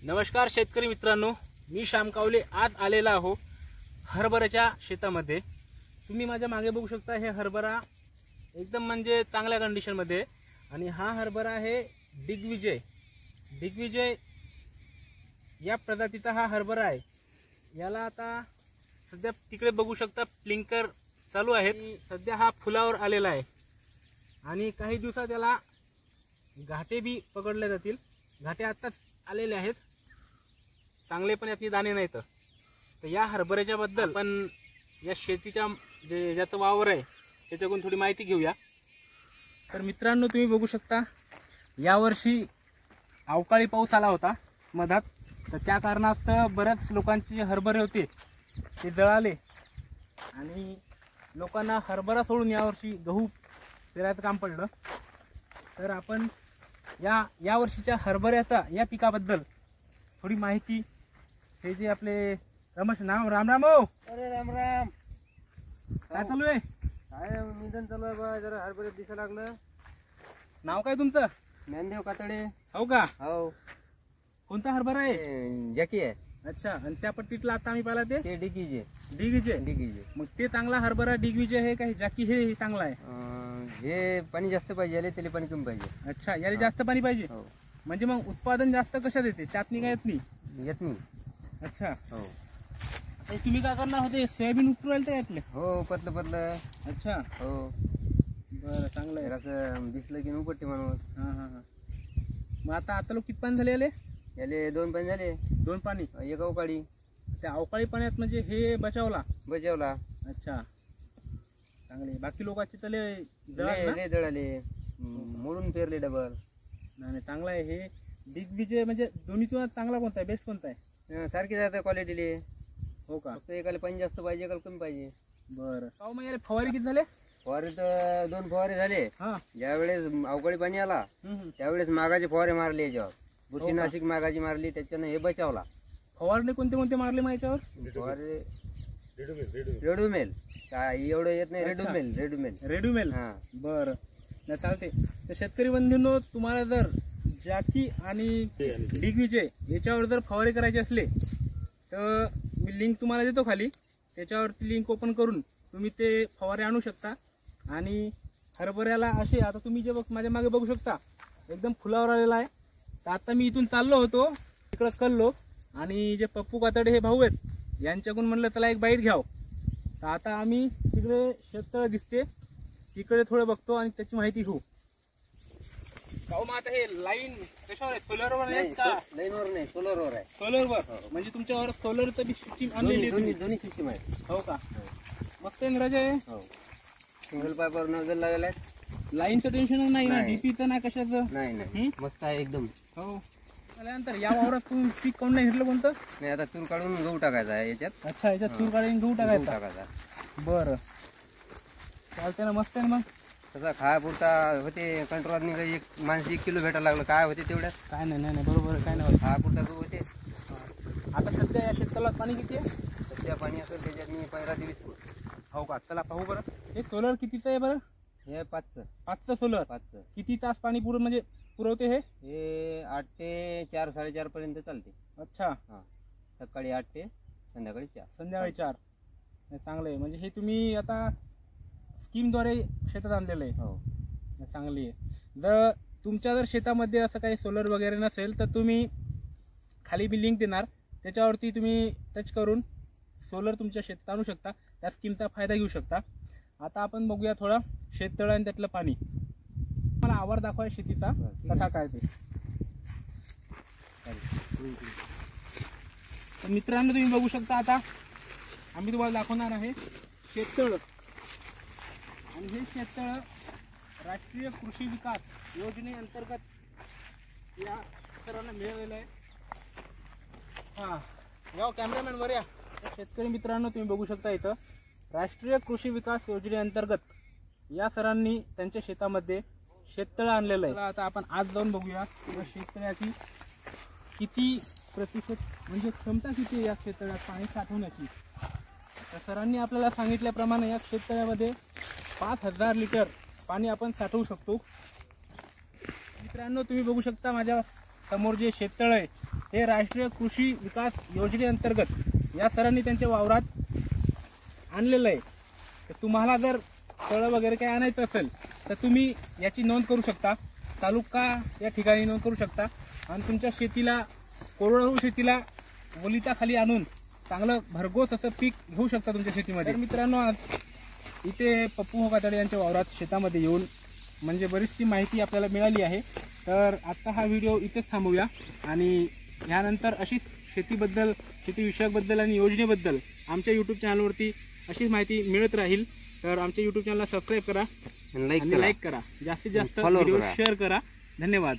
नमस्कार शेतकरी मित्रांनो, मी श्याम कावले आज आलेला आहो हरभऱ्याच्या शेतामध्ये। तुम्ही माझ्या मागे बघू शकता, हे हरभरा एकदम म्हणजे चांगल्या कंडिशन मध्ये आणि हा हरभरा आहे दिग्विजय। दिग्विजय या प्रजातीचा हा हरभरा आहे। याला आता सध्या तिकडे बघू शकता प्लिंकर चालू आहे। सध्या हा फुलावर आलेला आहे आणि काही दिवसात याला घाटे भी पकडले जातील। घाटे आताच आलेले आहेत, चांगले पण यातले दाणे नाहीत। तर या हरभऱ्याच्या बद्दल आपण या शेतीच्या जे ज्याचं वावर आहे त्याच्याकडून थोडी माहिती घेऊया। तर मित्रांनो, तुम्ही बघू शकता यावर्षी अवकाळी पाऊस आला होता मधात, तर त्या कारणास्तव बऱ्याच लोकांचे जे हरभरे होते ते जळाले आणि लोकांना हरभरा सोडून यावर्षी गहू पेरायचं काम पडलं। तर आपण या वर्षीच्या हरभऱ्याचा या पिकाबद्दल थोडी माहिती, हे जे आपले रमेश नाम राम राम हो। अरे राम राम, काय चालू आहे? काय निधन चालू आहे बा, जरा हरभऱ्यात दिसायला लागलं। नाव काय तुमचं? ज्ञानदेव कातडे। हो का? हो। कोणता हरभरा आहे? जॅकी आहे। अच्छा, आणि त्या पट्टीतला आता आम्ही पाहिला ते डिगीजे। डिगविजय। मग ते चांगला हरभरा डिगविजय आहे का जाकी हे चांगला आहे? हे पाणी जास्त पाहिजे, याला त्याला पाणी कमी पाहिजे। अच्छा, याला जास्त पाणी पाहिजे। हो। म्हणजे मग उत्पादन जास्त कशात येते? त्यातनी काय येत नाही? येत नाही। अच्छा। हो। तर तुम्ही काय करणार होते? सोयाबीन उतरवायला तर यातले? हो, पतलं पतलं। अच्छा। हो, बरं, चांगलं आहे। असं दिसलं की उपटते माणूस। हा। मग आता लोक किती पाणी झाले याले? याले 2 पाणी झाले। 2 पाणी? एक अवकाळी। त्या अवकाळी पाण्यात म्हणजे हे बचावला? अच्छा, चांगले। बाकी लोकांचे तले जळाले, मोडून पेरले डबल। नाही, चांगला आहे। हे दिग्विजय म्हणजे दोन्हीतून चांगला कोणता आहे, बेस्ट कोणता आहे? सारखी जाते क्वालिटीले। हो का? फक्त एकाला पाणी जास्त पाहिजे, एकाला कमी पाहिजे। बरं, पाहू मग याला फवारी किती झाले? फवारे तर 2 फवारे झाले। हा। ज्यावेळेस अवकाळी पाणी आला त्यावेळेस मागाचे फवारे मारले, याच्यावर बुरशीनाशक मागाची मारली, त्याच्यानं हे बचावला। फवारणी कोणते कोणते मारले मग याच्यावर? फवारे रेडूमेल, काय एवढं येत नाही। रेडूमेल। हा। बरं, नाही चालते। तर शेतकरी बंधूंनो, तुम्हाला जर जाकी आणि दिग्विजय याच्यावर जर फवारे करायचे असले तर मी लिंक तुम्हाला देतो खाली, त्याच्यावरती लिंक ओपन करून तुम्ही ते फवारे आणू शकता। आणि हरभऱ्याला असे आता तुम्ही जे माझ्या मागे बघू शकता एकदम फुलावर आलेला आहे। तर आता मी इथून चाललो होतो तिकडं कल्लो, आणि जे पप्पू कातडे हे भाऊ आहेत यांच्याकडून म्हणलं त्याला एक बाईट घ्याव। तर आता आम्ही तिकडे शेततळ दिसते तिकडे थोडं बघतो आणि त्याची माहिती घेऊ। भाऊ, मग आता हे लाईन कशावर आहे? सोलरवर आहे का? लाईनवर नाही, सोलरवर आहे। सोलरवर? म्हणजे तुमच्यावर सोलरचं बी सिस्टीम आणलेली आहे? दोन्ही सिस्टीम आहे। हो का? मस्त इंग्रजी आहे। हो, सिंगल पाईपवर नजर लागेल आहे। लाईनचं टेन्शन नाही ना, डीपीचं ना कशाचं? नाही, मस्त आहे एकदम। हो। त्यानंतर या वावरात तुम्ही पीक कोण नाही घेतलं? कोणतं नाही, आता तूर काढून गहू टाकायचा आहे याच्यात। अच्छा, याच्यात तूर काढून गहू टाकायचा? बरं, चालते ना, मस्त आहे ना। मग तसा खायापुरता होते, कंट्रोलनी काही एक माणसं 1 किलो भेटायला लागलं, काय होते तेवढ्यात? काय नाही, बरोबर, काय नाही, खायापुरता गहू होते। आता सध्या या शेततळात पाणी किती आहे? सध्या पाणी असेल त्याच्यात मी 15 ते 20 फूट। हो का? चला पाहू बरं। हे सोलर कितीचं आहे बरं? हे 5चं सोलर? 5चं। किती तास पाणी पुरवते हे? हे 8 ते 4, 4:30 पर्यंत चालते। अच्छा। हा, सकाळी 8 ते संध्याकाळी 4। चांगलं आहे। म्हणजे हे तुम्ही आता स्कीमद्वारे शेतात आणलेलं आहे? हो, चांगली आहे। जर तुमच्या शेतामध्ये असं काही सोलर वगैरे नसेल तर तुम्ही खाली मी लिंक देणार, त्याच्यावरती तुम्ही टच करून सोलर तुमच्या शेतात आणू शकता, त्या स्कीमचा फायदा घेऊ शकता। आता आपण बघूया थोडा शेततळ आणि त्यातलं पाणी। मला आवार दाखवा शेतीचा कसा काय ते। तर मित्रांनो, तुम्ही बघू शकता आता आम्ही तुम्हाला दाखवणार आहे शेततळ। आणि हे शेततळ राष्ट्रीय कृषी विकास योजनेअंतर्गत या सरांना मिळालेलं आहे। हा, या कॅमेरामॅन वर या। शेतकरी मित्रांनो, तुम्ही बघू शकता इथं राष्ट्रीय कृषी विकास योजनेअंतर्गत या सरांनी त्यांच्या शेतामध्ये शेततळ आणलेलं आहे। आता आपण आज जाऊन बघूया शेततळ्याची किती प्रतिशत म्हणजे क्षमता किती आहे या शेततळ्यात पाणी साठवण्याची। तर सरांनी आपल्याला सांगितल्याप्रमाणे या शेततळ्यामध्ये 5000 लिटर पाणी आपण साठवू शकतो। मित्रांनो, तुम्ही बघू शकता माझ्या समोर जे शेततळ आहे हे राष्ट्रीय कृषी विकास योजनेअंतर्गत या सरांनी त्यांच्या वावरात आणलेलं आहे. तर तुम्हाला जर फळं वगैरे काही आणायचं असेल तर तुम्ही याची नोंद करू शकता, तालुका या ठिकाणी नोंद करू शकता आणि तुमच्या शेतीला, कोरडवाहू शेतीला ओलिताखाली आणून चांगलं भरघोस असं पीक घेऊ शकता तुमच्या शेतीमध्ये. तर मित्रांनो, आज इथे पप्पू होकातडे यांच्या वावरात शेतामध्ये येऊन म्हणजे बरीचशी माहिती आपल्याला मिळाली आहे. तर आजचा हा व्हिडिओ इथेच थांबवूया आणि ह्यानंतर अशीच शेतीबद्दल, शेतीविषयकबद्दल आणि योजनेबद्दल आमच्या यूट्यूब चॅनलवरती अशीच माहिती मिळत राहील. तर आमच्या यूट्यूब चॅनलला सबस्क्राईब करा आणि लाईक करा, जास्तीत जास्त व्हिडिओ शेअर करा. धन्यवाद.